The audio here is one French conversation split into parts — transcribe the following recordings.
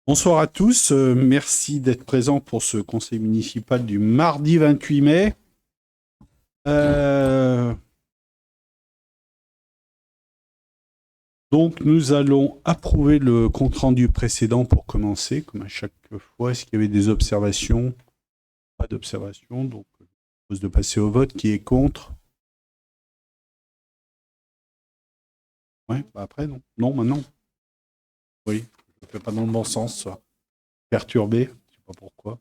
Bonsoir à tous, merci d'être présents pour ce conseil municipal du mardi 28 mai. Euh, donc nous allons approuver le compte-rendu précédent pour commencer, comme à chaque fois. Est-ce qu'il y avait des observations? Pas d'observations, donc je propose de passer au vote. Qui est contre? Ouais, bah après, non. Non, maintenant. Oui, je ne fais pas dans le bon sens, ça. Perturbé, je ne sais pas pourquoi.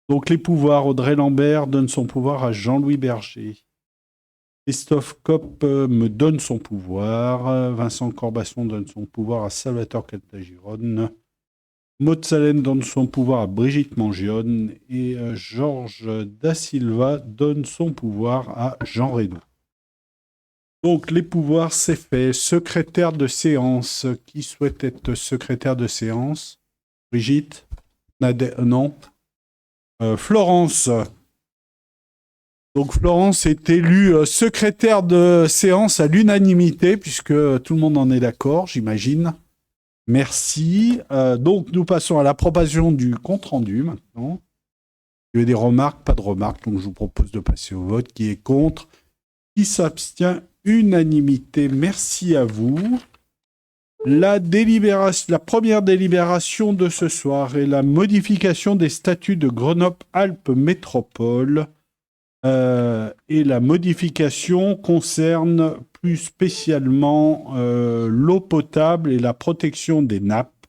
Donc les pouvoirs, Audrey Lambert donne son pouvoir à Jean-Louis Berger. Christophe Kopp me donne son pouvoir. Vincent Corbasson donne son pouvoir à Salvatore Caltagirone. Maud Salem donne son pouvoir à Brigitte Mangione. Et Georges Da Silva donne son pouvoir à Jean Reynaud. Donc, les pouvoirs, c'est fait. Secrétaire de séance. Qui souhaite être secrétaire de séance? Brigitte? Non. Florence. Donc Florence est élue secrétaire de séance à l'unanimité, puisque tout le monde en est d'accord, j'imagine. Merci. Donc nous passons à l'approbation du compte-rendu maintenant. Il y a des remarques, pas de remarques, donc je vous propose de passer au vote. Qui est contre? Qui s'abstient? Unanimité. Merci à vous. La première délibération de ce soir est la modification des statuts de Grenoble-Alpes Métropole. Et la modification concerne plus spécialement l'eau potable et la protection des nappes.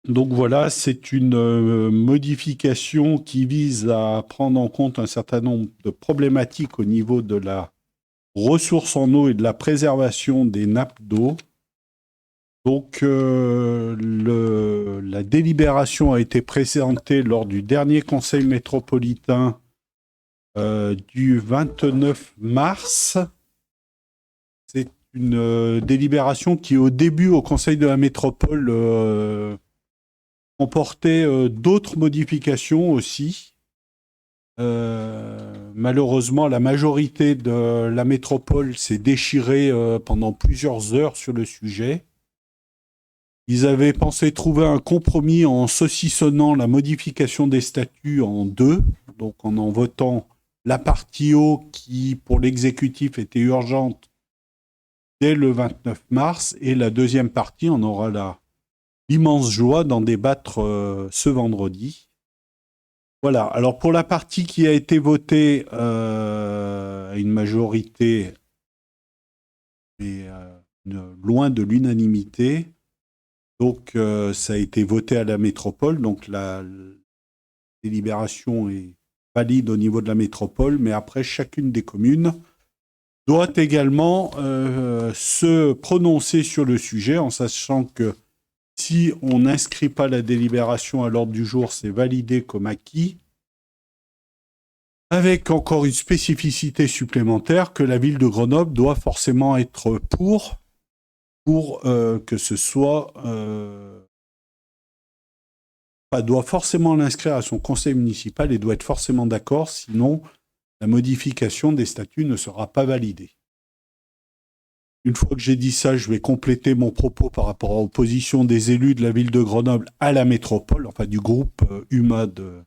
Donc voilà, c'est une modification qui vise à prendre en compte un certain nombre de problématiques au niveau de la ressource en eau et de la préservation des nappes d'eau. Donc la délibération a été présentée lors du dernier conseil métropolitain du 29 mars. C'est une délibération qui, au début, au Conseil de la Métropole, comportait d'autres modifications aussi. Malheureusement, la majorité de la métropole s'est déchirée pendant plusieurs heures sur le sujet. Ils avaient pensé trouver un compromis en saucissonnant la modification des statuts en deux, donc en votant la partie eau qui, pour l'exécutif, était urgente dès le 29 mars, et la deuxième partie, on aura l'immense joie d'en débattre ce vendredi. Voilà, alors pour la partie qui a été votée à une majorité, mais loin de l'unanimité, donc ça a été voté à la métropole, donc la délibération est valide au niveau de la métropole, mais après, chacune des communes doit également se prononcer sur le sujet, en sachant que si on n'inscrit pas la délibération à l'ordre du jour, c'est validé comme acquis, avec encore une spécificité supplémentaire que la ville de Grenoble doit forcément être pour que ce soit... doit forcément l'inscrire à son conseil municipal et doit être forcément d'accord, sinon la modification des statuts ne sera pas validée. Une fois que j'ai dit ça, je vais compléter mon propos par rapport aux positions des élus de la ville de Grenoble à la métropole, enfin du groupe UMA de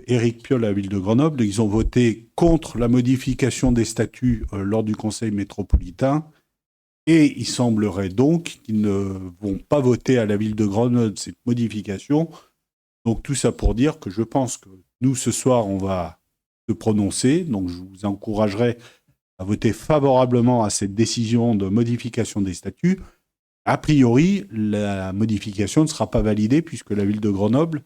Éric Piolle à la ville de Grenoble. Ils ont voté contre la modification des statuts lors du conseil métropolitain. Et il semblerait donc qu'ils ne vont pas voter à la ville de Grenoble cette modification. Donc tout ça pour dire que je pense que nous, ce soir, on va se prononcer. Donc je vous encouragerai à voter favorablement à cette décision de modification des statuts. A priori, la modification ne sera pas validée puisque la ville de Grenoble,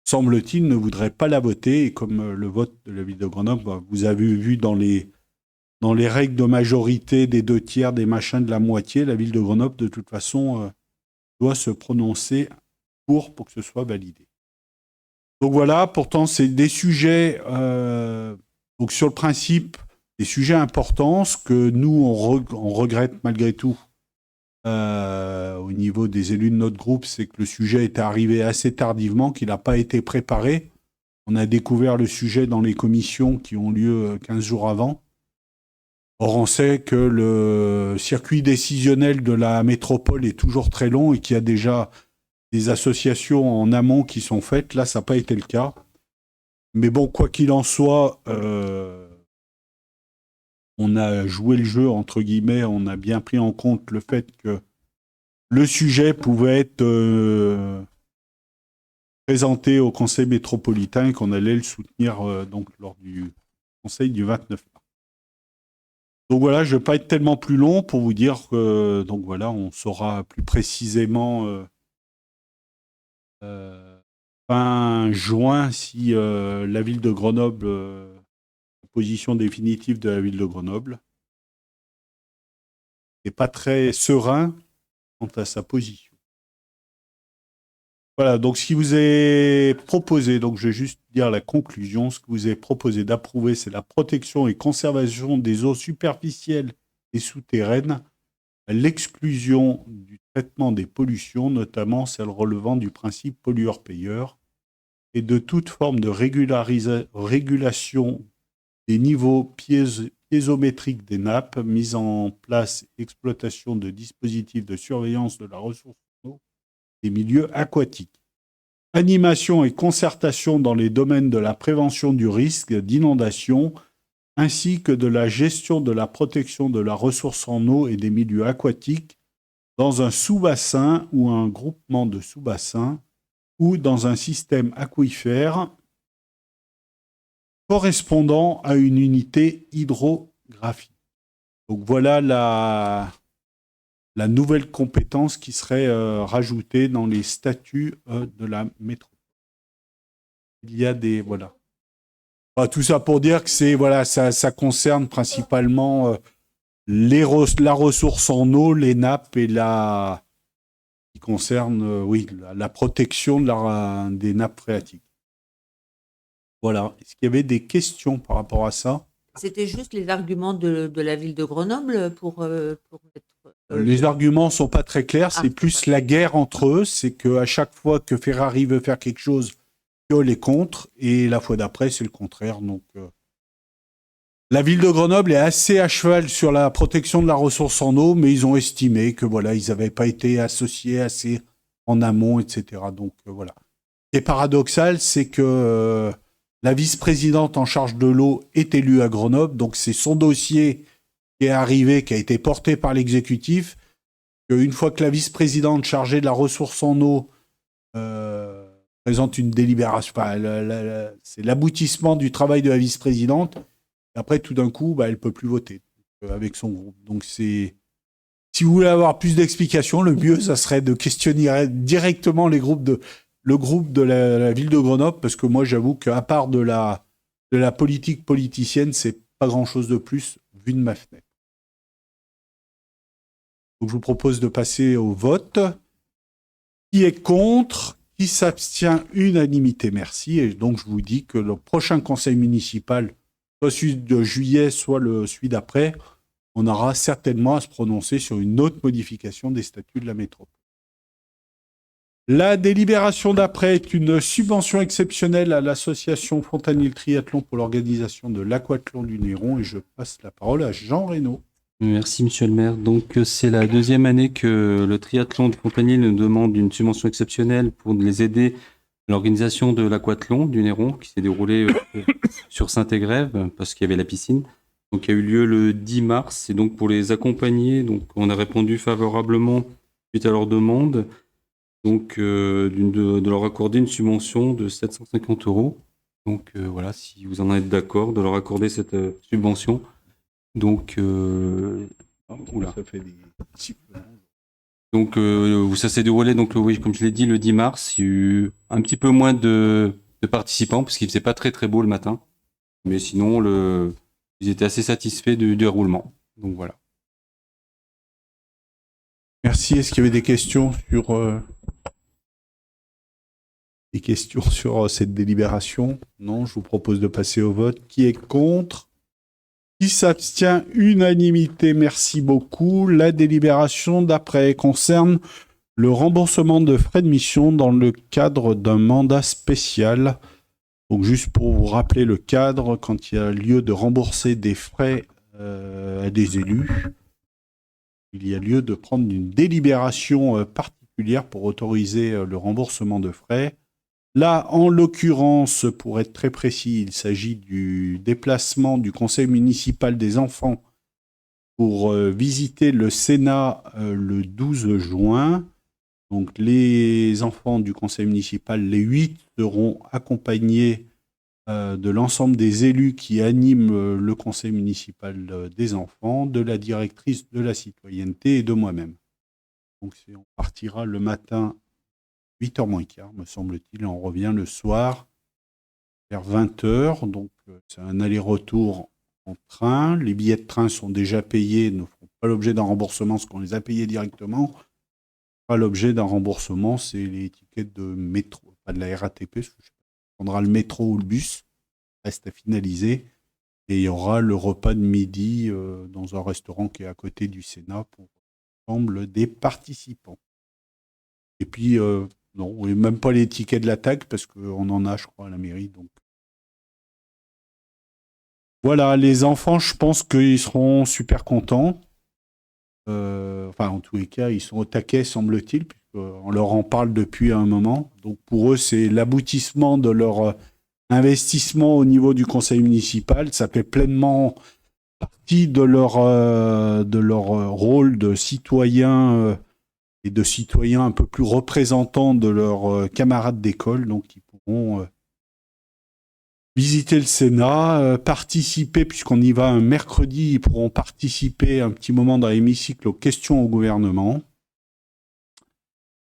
semble-t-il, ne voudrait pas la voter. Et comme le vote de la ville de Grenoble, vous avez vu dans les règles de majorité des 2/3, des machins de la moitié, la ville de Grenoble, de toute façon, doit se prononcer pour que ce soit validé. Donc voilà, pourtant, c'est des sujets, donc sur le principe, des sujets importants. Ce que nous, on regrette malgré tout au niveau des élus de notre groupe, c'est que le sujet est arrivé assez tardivement, qu'il n'a pas été préparé. On a découvert le sujet dans les commissions qui ont lieu 15 jours avant. Or, on sait que le circuit décisionnel de la métropole est toujours très long et qu'il y a déjà des associations en amont qui sont faites. Là, ça n'a pas été le cas. Mais bon, quoi qu'il en soit, on a joué le jeu, entre guillemets, on a bien pris en compte le fait que le sujet pouvait être présenté au Conseil métropolitain et qu'on allait le soutenir donc lors du Conseil du 29 mars. Donc voilà, je ne vais pas être tellement plus long pour vous dire que donc voilà, on saura plus précisément fin juin si la ville de Grenoble, la position définitive de la ville de Grenoble, n'est pas très serein quant à sa position. Voilà, donc ce qui vous est proposé, donc je vais juste dire la conclusion, ce que vous est proposé d'approuver, c'est la protection et conservation des eaux superficielles et souterraines, l'exclusion du traitement des pollutions, notamment celles relevant du principe pollueur-payeur, et de toute forme de régulation des niveaux piézométriques des nappes, mise en place et exploitation de dispositifs de surveillance de la ressource en eau des milieux aquatiques. Animation et concertation dans les domaines de la prévention du risque d'inondation, ainsi que de la gestion de la protection de la ressource en eau et des milieux aquatiques dans un sous-bassin ou un groupement de sous-bassins ou dans un système aquifère correspondant à une unité hydrographique. Donc voilà la nouvelle compétence qui serait rajoutée dans les statuts de la métropole. Il y a des... Voilà. Enfin, tout ça pour dire que c'est voilà, ça concerne principalement la ressource en eau, les nappes et qui concerne la protection des nappes phréatiques. Voilà. Est-ce qu'il y avait des questions par rapport à ça? C'était juste les arguments de la ville de Grenoble pour mettre... Les arguments ne sont pas très clairs, c'est plus la guerre entre eux, c'est qu'à chaque fois que Ferrari veut faire quelque chose, Piolle est contre, et la fois d'après, c'est le contraire. Donc, la ville de Grenoble est assez à cheval sur la protection de la ressource en eau, mais ils ont estimé que voilà, ils n'avaient pas été associés assez en amont, etc. Donc voilà. Ce qui est paradoxal, c'est que la vice-présidente en charge de l'eau est élue à Grenoble, donc c'est son dossier qui est arrivé, qui a été porté par l'exécutif, qu'une fois que la vice-présidente chargée de la ressource en eau présente une délibération, c'est l'aboutissement du travail de la vice-présidente, et après tout d'un coup, elle ne peut plus voter avec son groupe. Donc si vous voulez avoir plus d'explications, le mieux, ça serait de questionner directement le groupe de la ville de Grenoble, parce que moi, j'avoue qu'à part de la politique politicienne, c'est pas grand-chose de plus vu de ma fenêtre. Donc, je vous propose de passer au vote. Qui est contre? Qui s'abstient? Unanimité, merci. Et donc, je vous dis que le prochain conseil municipal, soit celui de juillet, soit celui d'après, on aura certainement à se prononcer sur une autre modification des statuts de la métropole. La délibération d'après est une subvention exceptionnelle à l'association Fontanil Triathlon pour l'organisation de l'aquathlon du Néron, et je passe la parole à Jean Reynaud. Merci, monsieur le maire. Donc, c'est la deuxième année que le triathlon de Fontanil nous demande une subvention exceptionnelle pour les aider à l'organisation de l'aquathlon du Néron, qui s'est déroulé sur Saint-Égrève, parce qu'il y avait la piscine. Donc, il y a eu lieu le 10 mars, et donc pour les accompagner, donc, on a répondu favorablement suite à leur demande, donc de leur accorder une subvention de 750 €. Donc, voilà, si vous en êtes d'accord, de leur accorder cette subvention. Donc, ça s'est déroulé, donc, oui, comme je l'ai dit, le 10 mars. Il y a eu un petit peu moins de participants, parce qu'il ne faisait pas très très beau le matin. Mais sinon, ils étaient assez satisfaits du déroulement. Donc voilà. Merci. Est-ce qu'il y avait des questions sur cette délibération? Non, je vous propose de passer au vote. Qui est contre? Qui s'abstient? Unanimité, merci beaucoup. La délibération d'après concerne le remboursement de frais de mission dans le cadre d'un mandat spécial. Donc juste pour vous rappeler le cadre, quand il y a lieu de rembourser des frais à des élus, il y a lieu de prendre une délibération particulière pour autoriser le remboursement de frais. Là, en l'occurrence, pour être très précis, il s'agit du déplacement du conseil municipal des enfants pour visiter le Sénat le 12 juin. Donc, les enfants du conseil municipal, les 8, seront accompagnés de l'ensemble des élus qui animent le conseil municipal des enfants, de la directrice de la citoyenneté et de moi-même. Donc, on partira le matin, 8h moins quart, me semble-t-il, et on revient le soir vers 20h. Donc, c'est un aller-retour en train. Les billets de train sont déjà payés, ne feront pas l'objet d'un remboursement, parce qu'on les a payés directement. Pas l'objet d'un remboursement, c'est les tickets de métro, pas de la RATP, parce que je sais pas, on prendra le métro ou le bus, reste à finaliser. Et il y aura le repas de midi dans un restaurant qui est à côté du Sénat pour l'ensemble des participants. Et puis, non, et même pas les tickets de la TAC, parce qu'on en a, je crois, à la mairie. Donc. Voilà, les enfants, je pense qu'ils seront super contents. Enfin, en tous les cas, ils sont au taquet, semble-t-il, puisqu'on leur en parle depuis un moment. Donc, pour eux, c'est l'aboutissement de leur investissement au niveau du conseil municipal. Ça fait pleinement partie de leur rôle de citoyen et de citoyens un peu plus représentants de leurs camarades d'école. Donc, ils pourront visiter le Sénat, participer, puisqu'on y va un mercredi, ils pourront participer un petit moment dans l'hémicycle aux questions au gouvernement.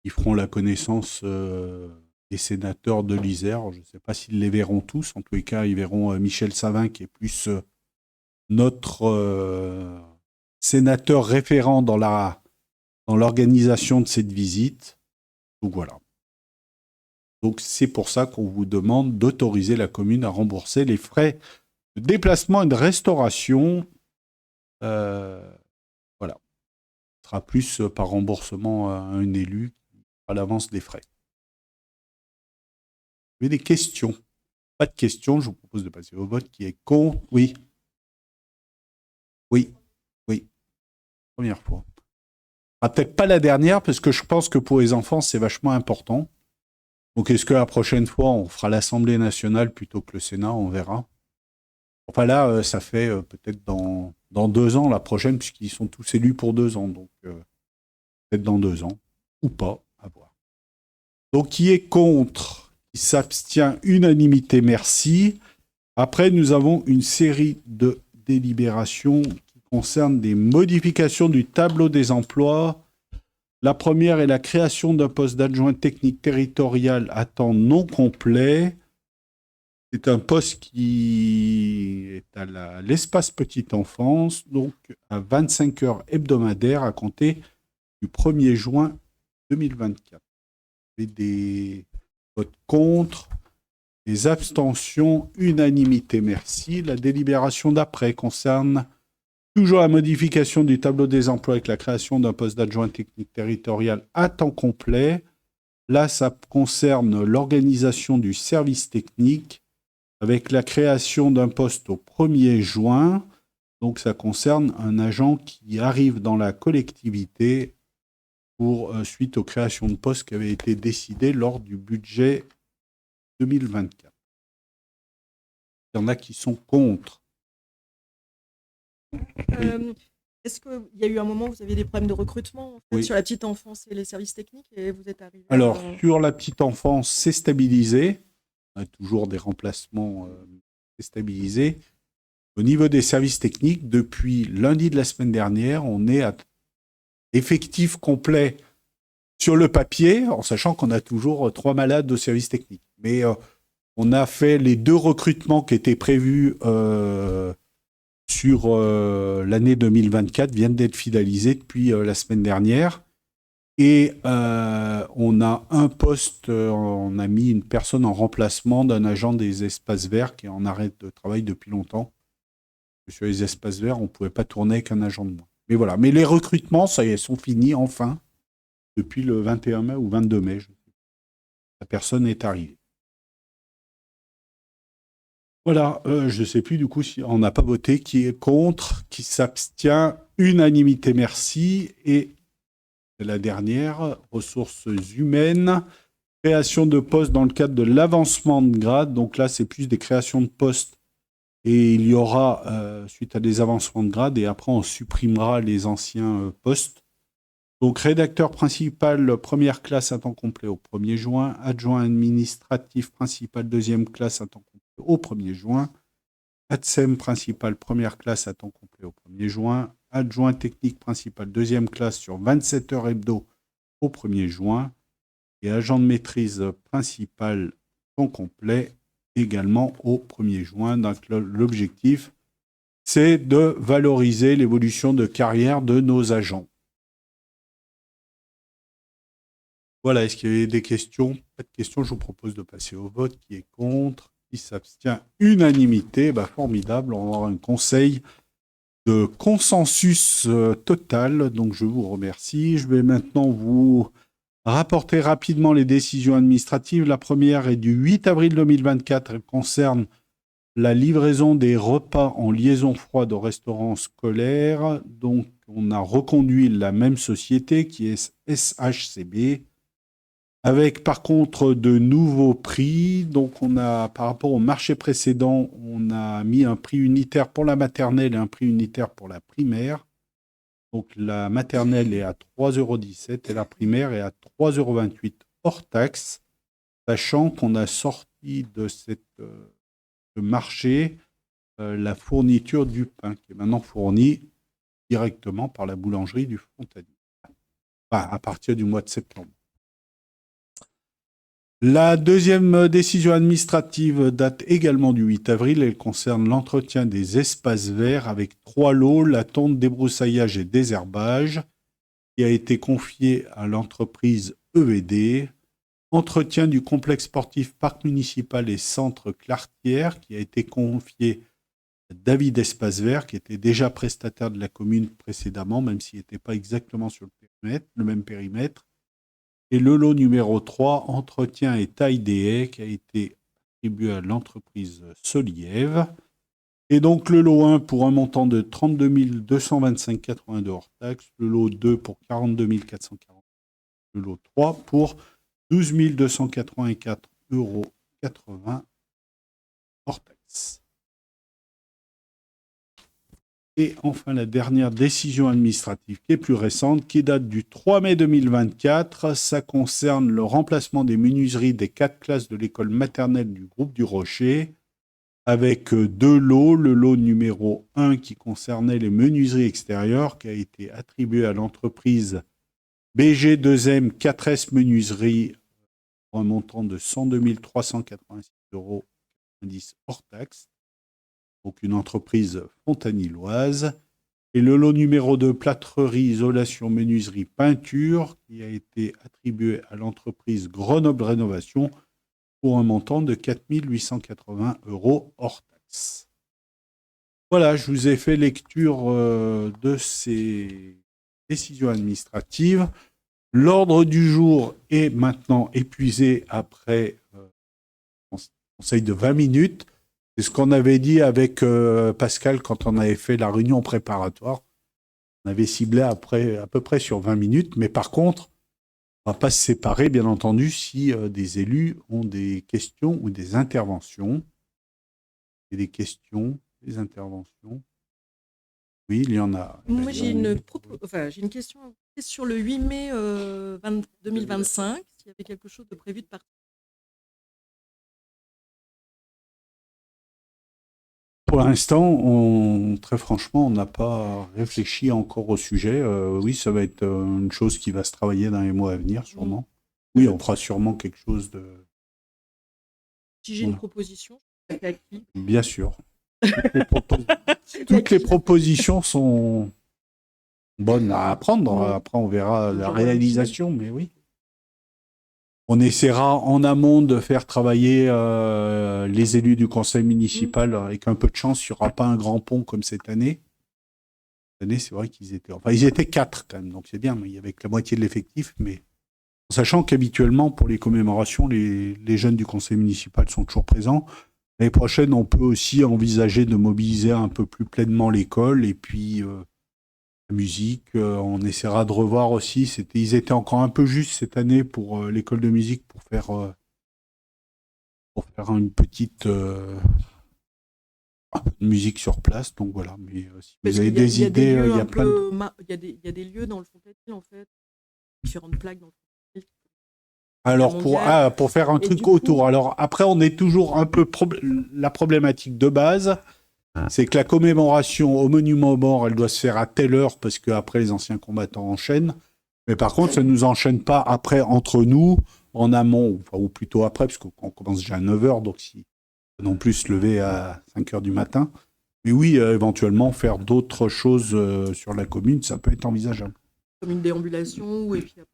Ils feront la connaissance des sénateurs de l'Isère. Je ne sais pas s'ils les verront tous. En tous les cas, ils verront Michel Savin, qui est plus notre sénateur référent dans l'organisation de cette visite. Donc voilà. Donc c'est pour ça qu'on vous demande d'autoriser la commune à rembourser les frais de déplacement et de restauration. Voilà. Ce sera plus par remboursement à un élu à l'avance des frais. Vous avez des questions? Pas de questions, je vous propose de passer au vote. Qui est contre? Oui. Oui. Oui. Première fois. Peut-être pas la dernière, parce que je pense que pour les enfants, c'est vachement important. Donc, est-ce que la prochaine fois, on fera l'Assemblée nationale plutôt que le Sénat? On verra. Enfin, là, ça fait peut-être dans 2 ans, la prochaine, puisqu'ils sont tous élus pour 2 ans. Donc, peut-être dans 2 ans. Ou pas, à voir. Donc, qui est contre? Qui s'abstient? Unanimité, merci. Après, nous avons une série de délibérations qui concernent des modifications du tableau des emplois. La première est la création d'un poste d'adjoint technique territorial à temps non complet. C'est un poste qui est à l'espace petite enfance, donc à 25 heures hebdomadaires à compter du 1er juin 2024. Et des votes contre, des abstentions, unanimité, merci. La délibération d'après concerne toujours la modification du tableau des emplois avec la création d'un poste d'adjoint technique territorial à temps complet. Là, ça concerne l'organisation du service technique avec la création d'un poste au 1er juin. Donc, ça concerne un agent qui arrive dans la collectivité suite aux créations de postes qui avaient été décidées lors du budget 2024. Il y en a qui sont contre. Est-ce qu'il y a eu un moment où vous aviez des problèmes de recrutement en fait, sur la petite enfance et les services techniques et vous êtes arrivé Alors, sur la petite enfance, c'est stabilisé. On a toujours des remplacements stabilisés. Au niveau des services techniques, depuis lundi de la semaine dernière, on est à effectif complet sur le papier, en sachant qu'on a toujours 3 malades au service technique. Mais on a fait les 2 recrutements qui étaient prévus sur l'année 2024 viennent d'être finalisés depuis la semaine dernière. Et on a un poste, on a mis une personne en remplacement d'un agent des espaces verts qui est en arrêt de travail depuis longtemps. Sur les espaces verts, on ne pouvait pas tourner avec un agent de moins. Mais voilà. Mais les recrutements, ça y est, sont finis enfin, depuis le 21 mai ou 22 mai. La personne est arrivée. Voilà, je ne sais plus du coup si on n'a pas voté, qui est contre, qui s'abstient, unanimité, merci. Et la dernière, ressources humaines, création de postes dans le cadre de l'avancement de grade. Donc là, c'est plus des créations de postes et il y aura, suite à des avancements de grade, et après on supprimera les anciens postes. Donc rédacteur principal première classe à temps complet au 1er juin, adjoint administratif principal deuxième classe à temps complet au 1er juin, ADSEM principal première classe à temps complet au 1er juin, adjoint technique principal deuxième classe sur 27 heures hebdo au 1er juin, et agent de maîtrise principal temps complet également au 1er juin. Donc l'objectif, c'est de valoriser l'évolution de carrière de nos agents. Voilà, est-ce qu'il y a des questions? Pas de questions, je vous propose de passer au vote. Qui est contre? Qui s'abstient? Unanimité, formidable, on va avoir un conseil de consensus total, donc je vous remercie. Je vais maintenant vous rapporter rapidement les décisions administratives. La première est du 8 avril 2024, elle concerne la livraison des repas en liaison froide au restaurant scolaire. Donc on a reconduit la même société qui est SHCB, avec par contre de nouveaux prix. Donc on a, par rapport au marché précédent, on a mis un prix unitaire pour la maternelle et un prix unitaire pour la primaire. Donc la maternelle est à 3,17 € et la primaire est à 3,28 € hors taxe, sachant qu'on a sorti de ce marché la fourniture du pain, qui est maintenant fournie directement par la boulangerie du Frontalier, à partir du mois de septembre. La deuxième décision administrative date également du 8 avril. Elle concerne l'entretien des espaces verts avec 3 lots, la tonte, débroussaillage et désherbage, qui a été confiée à l'entreprise EVD. Entretien du complexe sportif Parc municipal et Centre Clartière, qui a été confié à David Espace Vert, qui était déjà prestataire de la commune précédemment, même s'il n'était pas exactement sur le même périmètre. Et le lot numéro 3, entretien et taille des haies, qui a été attribué à l'entreprise Soliev. Et donc le lot 1 pour un montant de 32 225,82 € hors taxe, le lot 2 pour 42 440, le lot 3 pour 12 284,80 € hors taxe. Et enfin, la dernière décision administrative qui est plus récente, qui date du 3 mai 2024. Ça concerne le remplacement des menuiseries des 4 classes de l'école maternelle du groupe du Rocher, avec 2 lots. Le lot numéro 1 qui concernait les menuiseries extérieures, qui a été attribué à l'entreprise BG2M 4S Menuiserie pour un montant de 102 386,90 € hors taxe. Donc une entreprise fontanilloise. Et le lot numéro 2, plâtrerie, isolation, menuiserie, peinture, qui a été attribué à l'entreprise Grenoble Rénovation pour un montant de 4 880 € hors taxe. Voilà, je vous ai fait lecture de ces décisions administratives. L'ordre du jour est maintenant épuisé après un conseil de 20 minutes. C'est ce qu'on avait dit avec Pascal quand on avait fait la réunion préparatoire. On avait ciblé à peu près sur 20 minutes, mais par contre, on ne va pas se séparer, bien entendu, si des élus ont des questions ou des interventions. Et des questions, des interventions. Oui, il y en a. Moi, j'ai une question sur le 8 mai 2025, s'il y avait quelque chose de prévu de particulier. Pour l'instant, très franchement, on n'a pas réfléchi encore au sujet. Oui, ça va être une chose qui va se travailler dans les mois à venir, sûrement. Oui, on fera sûrement quelque chose de... Si j'ai une proposition, je vais à qui ? Bien sûr. Toutes les propositions sont bonnes à apprendre. Après, on verra la réalisation, mais oui. On essaiera en amont de faire travailler les élus du conseil municipal. Avec un peu de chance, il n'y aura pas un grand pont comme cette année. Cette année, c'est vrai qu'ils étaient... Enfin, ils étaient 4 quand même, donc c'est bien. Mais il y avait que la moitié de l'effectif. Mais en sachant qu'habituellement, pour les commémorations, les jeunes du conseil municipal sont toujours présents. L'année prochaine, on peut aussi envisager de mobiliser un peu plus pleinement l'école et puis la musique. On essaiera de revoir aussi. Ils étaient encore un peu justes cette année pour l'école de musique pour faire une petite un peu de musique sur place. Donc voilà. Mais si Parce vous avez qu'il y a, des il y a des idées, lieux il y a un plein de... peu, il y a des lieux dans le Fontanil en fait, différentes plaques dans le Fontanil. Alors Mondiale. pour faire un Et truc du coup, autour. Alors après, on est toujours un peu la problématique de base. C'est que la commémoration au monument aux morts, elle doit se faire à telle heure parce qu'après les anciens combattants enchaînent. Mais par contre, ça ne nous enchaîne pas après entre nous, en amont, enfin, ou plutôt après, parce qu'on commence déjà à 9h, donc si non plus se lever à 5h du matin. Mais oui, éventuellement, faire d'autres choses sur la commune, ça peut être envisageable. comme une déambulation, et puis après,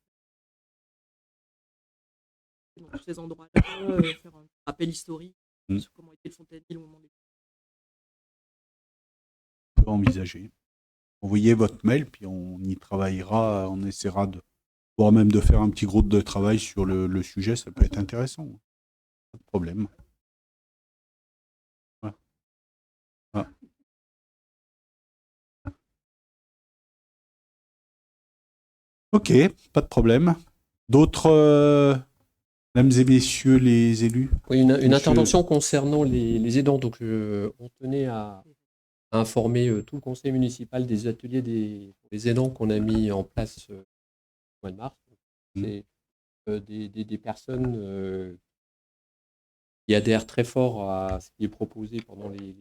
dans tous ces endroits-là, faire un rappel historique Mm. sur comment était le Fontanil au moment des. On peut envisager. Envoyez votre mail, puis on y travaillera, on essaiera de, voire même de faire un petit groupe de travail sur le sujet, ça peut être intéressant. Pas de problème. Voilà. Voilà. Ok, pas de problème. D'autres, mesdames et messieurs les élus? Oui, une Monsieur- intervention concernant les aidants. Donc, on tenait à informer tout le conseil municipal des ateliers des aidants qu'on a mis en place au mois de mars. C'est des personnes qui adhèrent très fort à ce qui est proposé pendant les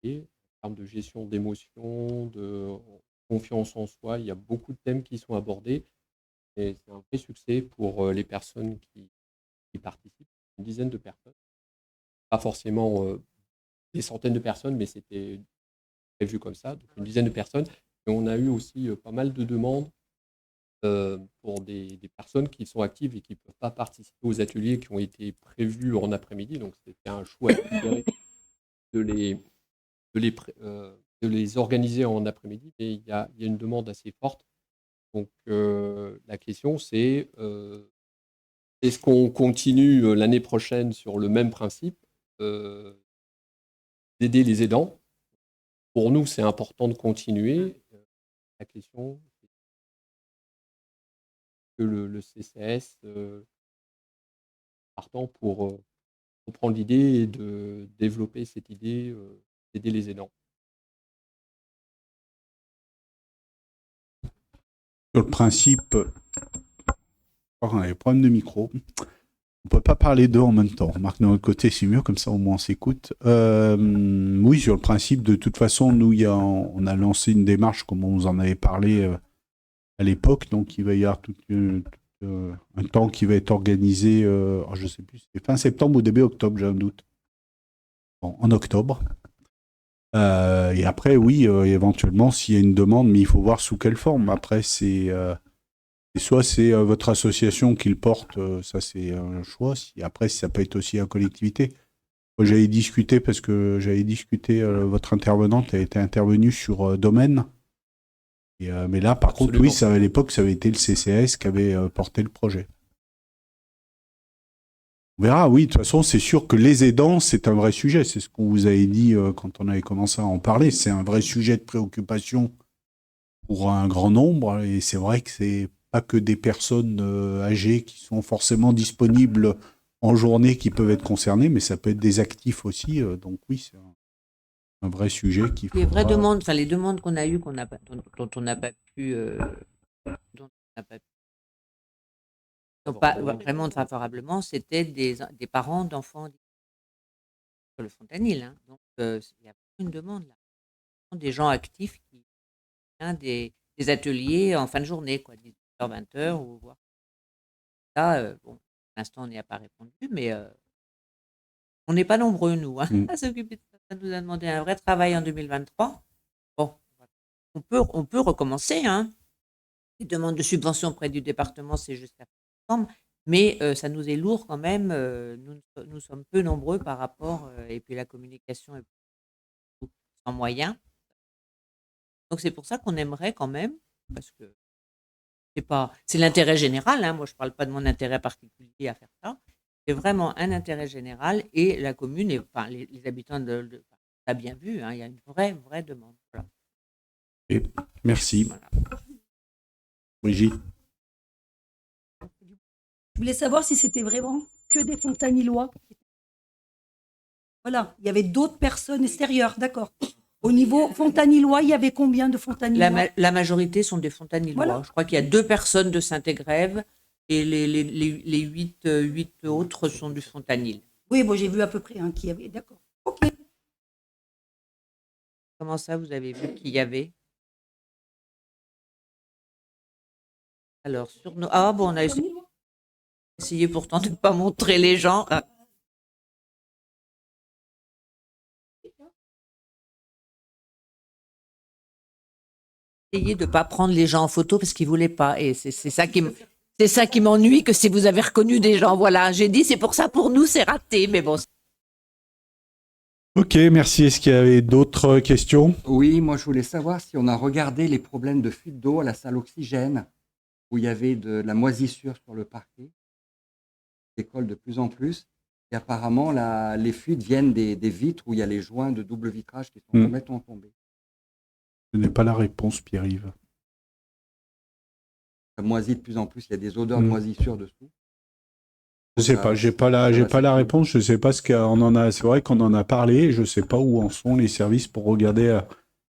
ateliers, en termes de gestion d'émotions, de confiance en soi. Il y a beaucoup de thèmes qui sont abordés et c'est un vrai succès pour les personnes qui participent, une dizaine de personnes. Pas forcément des centaines de personnes, mais c'était prévu comme ça, donc une dizaine de personnes. Et on a eu aussi pas mal de demandes pour des personnes qui sont actives et qui ne peuvent pas participer aux ateliers qui ont été prévus en après-midi. Donc c'était un choix délibéré de les, de les organiser en après-midi. Mais il y a une demande assez forte. Donc la question c'est est-ce qu'on continue l'année prochaine sur le même principe d'aider les aidants? Pour nous, c'est important de continuer. La question, c'est que le CCS partant pour reprendre l'idée et de développer cette idée d'aider les aidants. Sur le principe, on a des problèmes de micro. On peut pas parler d'eux en même temps. Remarque, de notre côté, c'est mieux, comme ça au moins on s'écoute. Oui, sur le principe, de toute façon, nous, on a lancé une démarche, comme on vous en avait parlé à l'époque, donc il va y avoir un temps qui va être organisé, je sais plus, c'est fin septembre ou début octobre, j'ai un doute. Bon, en octobre. Et après, oui, éventuellement, s'il y a une demande, mais il faut voir sous quelle forme. Après, soit c'est votre association qui le porte, ça c'est un choix. Après, si ça peut être aussi la collectivité. Moi, j'avais discuté parce que votre intervenante a été intervenue sur domaine. Mais là, par contre, oui, Absolument. à l'époque, ça avait été le CCAS qui avait porté le projet. On verra, oui, de toute façon, c'est sûr que les aidants, c'est un vrai sujet. C'est ce qu'on vous avait dit quand on avait commencé à en parler. C'est un vrai sujet de préoccupation pour un grand nombre. Et c'est vrai que c'est pas que des personnes âgées qui sont forcément disponibles en journée qui peuvent être concernées, mais ça peut être des actifs aussi. Donc oui, c'est un vrai sujet qui Les vraies demandes, enfin les demandes qu'on a eues, dont on n'a pas pu, dont on n'a pas pu, non, pas vraiment favorablement, c'était des parents d'enfants sur le Fontanil. Hein. Donc il y a une demande là, des gens actifs qui viennent des ateliers en fin de journée, quoi, 18h, 20h ou voir. Là, bon, pour l'instant on n'y a pas répondu, mais on n'est pas nombreux nous à s'occuper de ça. Ça nous a demandé un vrai travail en 2023. Bon, on peut recommencer, hein. Les demandes de subventions auprès du département, c'est jusqu'à septembre, mais ça nous est lourd quand même. Nous sommes peu nombreux par rapport, et puis la communication est sans moyens. Donc c'est pour ça qu'on aimerait quand même, parce que c'est l'intérêt général. Hein, moi, je ne parle pas de mon intérêt particulier à faire ça, C'est vraiment un intérêt général et la commune, enfin les habitants on a bien vu, hein, il y a une vraie demande. Voilà. Et merci. Voilà. Brigitte. Je voulais savoir si c'était vraiment que des fontanillois. Voilà, il y avait d'autres personnes extérieures, d'accord. Au niveau fontanillois, il y avait combien de fontanillois? La majorité sont des fontanillois. Voilà. Je crois qu'il y a 2 personnes de Saint-Égrève et les 8 autres sont du Fontanil. Oui, bon, j'ai vu à peu près qui y avait, d'accord. Ok. Comment ça, vous avez vu qu'il y avait? Alors, sur nos... Ah bon, on a essayé pourtant de ne pas montrer les gens. Ah. Essayé de ne pas prendre les gens en photo parce qu'ils ne voulaient pas. Et c'est ça qui m'ennuie, que si vous avez reconnu des gens, voilà, j'ai dit, c'est pour ça, pour nous, c'est raté. Mais bon, Ok, merci. Est-ce qu'il y avait d'autres questions? Oui, moi je voulais savoir si on a regardé les problèmes de fuite d'eau à la salle oxygène, où il y avait de la moisissure sur le parquet, qui décolle de plus en plus. Et apparemment, les fuites viennent des vitres où il y a les joints de double vitrage qui sont complètement tombés. Je n'ai pas la réponse, Pierre-Yves. Ça moisit de plus en plus, il y a des odeurs de moisissure dessous. Je sais pas, j'ai pas la réponse, je sais pas ce qu'on en a. C'est vrai qu'on en a parlé, je sais pas où en sont les services pour regarder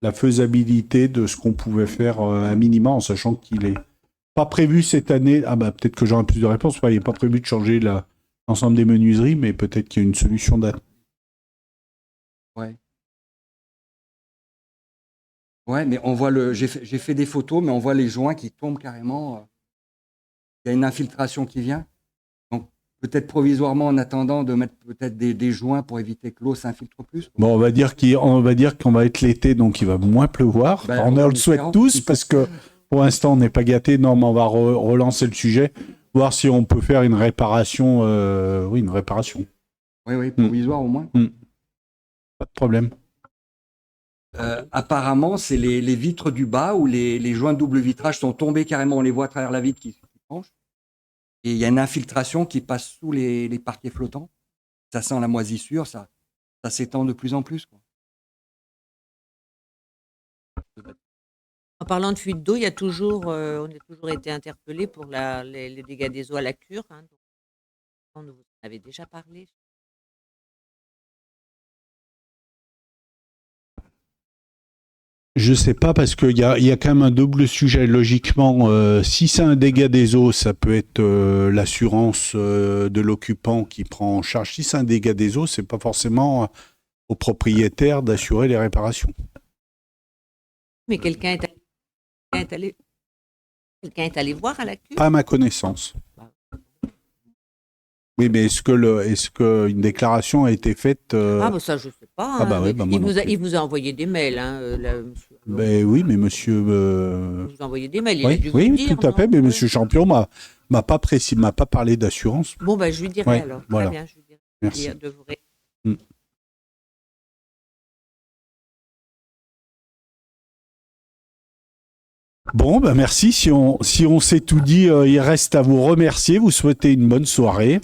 la faisabilité de ce qu'on pouvait faire à minima, en sachant qu'il est pas prévu cette année. Ah bah peut-être que j'aurai plus de réponses. Il n'est pas prévu de changer l'ensemble des menuiseries, mais peut-être qu'il y a une solution date. Ouais. Ouais, mais on voit j'ai fait des photos, mais on voit les joints qui tombent carrément. Il y a une infiltration qui vient. Donc peut-être provisoirement, en attendant, de mettre peut-être des joints pour éviter que l'eau s'infiltre plus. Bon, on va dire qu'on va être l'été, donc il va moins pleuvoir. Ben, on le souhaite tous, parce que pour l'instant, on n'est pas gâtés. Non, mais on va relancer le sujet, voir si on peut faire une réparation. Oui, une réparation. Oui, provisoire au moins. Pas de problème. Apparemment, c'est les vitres du bas où les joints de double vitrage sont tombés carrément. On les voit à travers la vitre qui penche. Et il y a une infiltration qui passe sous les parquets flottants. Ça sent la moisissure, ça s'étend de plus en plus, quoi. en parlant de fuite d'eau, on a toujours été interpellé pour les dégâts des eaux à la cure. Hein, donc, on vous en avait déjà parlé. Je sais pas, parce qu'il y a quand même un double sujet. Logiquement, si c'est un dégât des eaux, ça peut être l'assurance de l'occupant qui prend en charge. Si c'est un dégât des eaux, c'est pas forcément au propriétaire d'assurer les réparations. Mais quelqu'un est allé voir à la cure? Pas à ma connaissance. Oui, mais est-ce qu'une déclaration a été faite Ah, bah ça, je ne sais pas. Ah bah ouais, bah moi non plus. Il vous a envoyé des mails, hein, monsieur. Ben oui, mais monsieur. Il vous a envoyé des mails. Il a dû Oui, vous dire, tout à fait. non? Mais Ouais. monsieur Champion m'a pas parlé d'assurance. Bon, bah, je lui dirai Ouais, alors. voilà. Très bien, je lui dirai. Merci. Il devrait. Bon, ben merci. Si on s'est tout dit, il reste à vous remercier, vous souhaiter une bonne soirée.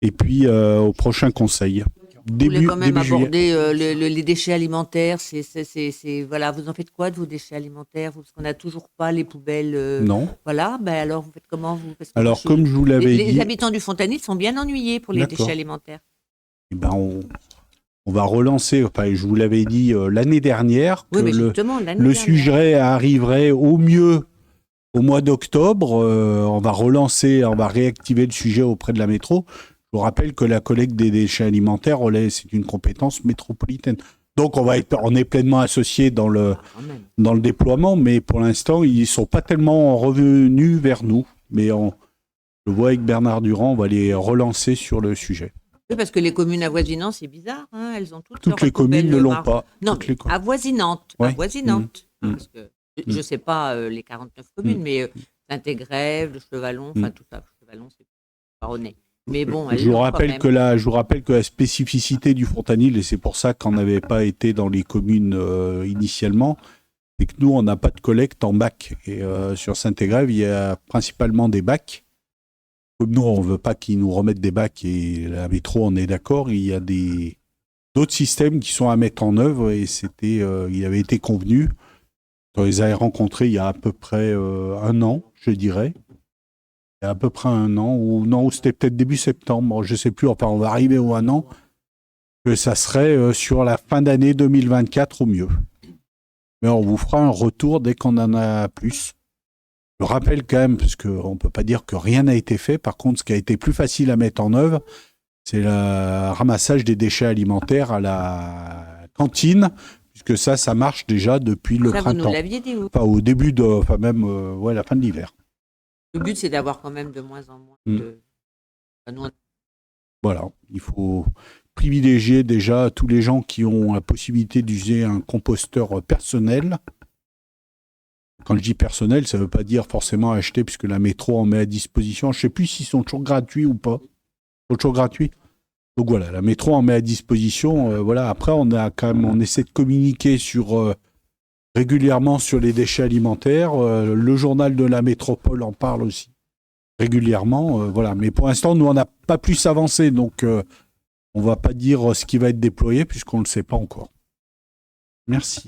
Et puis au prochain conseil. Vous voulez quand même juillet. aborder les déchets alimentaires. Voilà, vous en faites quoi de vos déchets alimentaires? Parce qu'on n'a toujours pas les poubelles. Non. Voilà, ben alors vous faites comment vous? Parce que Alors, moi, comme je vous l'avais dit. Les habitants du Fontanil sont bien ennuyés pour les D'accord. déchets alimentaires. Eh ben, on va relancer. Enfin, je vous l'avais dit l'année dernière. Oui, que mais justement, l'année le dernière. sujet arriverait au mieux au mois d'octobre. On va relancer, on va réactiver le sujet auprès de la métro. Je vous rappelle que la collecte des déchets alimentaires, c'est une compétence métropolitaine. Donc, on est pleinement associés dans le déploiement, mais pour l'instant, ils ne sont pas tellement revenus vers nous. Mais je vois avec Bernard Durand, on va les relancer sur le sujet. Oui, parce que les communes avoisinantes, c'est bizarre, hein, elles ont toutes Toutes les communes ne l'ont pas. Non, Toutes les avoisinantes. Ouais. Avoisinantes. Mmh. Parce que je ne sais pas les 49 communes, mais Saint-Égrève, le Chevalon, enfin tout ça. Chevalon, c'est pas honnête. Mais bon, je vous rappelle que la spécificité du Fontanil, et c'est pour ça qu'on n'avait pas été dans les communes initialement, c'est que nous, on n'a pas de collecte en bac. Et sur Saint-Égrève, il y a principalement des bacs Comme nous, on ne veut pas qu'ils nous remettent des bacs et la métro, on est d'accord. Il y a d'autres systèmes qui sont à mettre en œuvre et il avait été convenu. On les a rencontrés il y a à peu près 1 an, je dirais. Il y a à peu près 1 an, ou c'était peut-être début septembre, je ne sais plus. Enfin, on va arriver au 1 an, que ça serait sur la fin d'année 2024 au mieux. Mais on vous fera un retour dès qu'on en a plus. Je rappelle quand même, parce qu'on ne peut pas dire que rien n'a été fait. Par contre, ce qui a été plus facile à mettre en œuvre, c'est le ramassage des déchets alimentaires à la cantine, puisque ça marche déjà depuis le Ça, vous nous printemps. l'aviez dit, oui. Enfin, au début même la fin de l'hiver. Le but, c'est d'avoir quand même de moins en moins de... Enfin, nous, Voilà, il faut privilégier déjà tous les gens qui ont la possibilité d'user un composteur personnel. Quand je dis personnel, ça ne veut pas dire forcément acheter, puisque la métro en met à disposition. Je ne sais plus s'ils sont toujours gratuits ou pas. Ils sont toujours gratuits. Donc voilà, la métro en met à disposition. Voilà. Après, on essaie de communiquer régulièrement sur les déchets alimentaires. Le journal de la métropole en parle aussi régulièrement. Voilà. Mais pour l'instant, nous, on n'a pas plus avancé. Donc, on ne va pas dire ce qui va être déployé, puisqu'on ne le sait pas encore. Merci.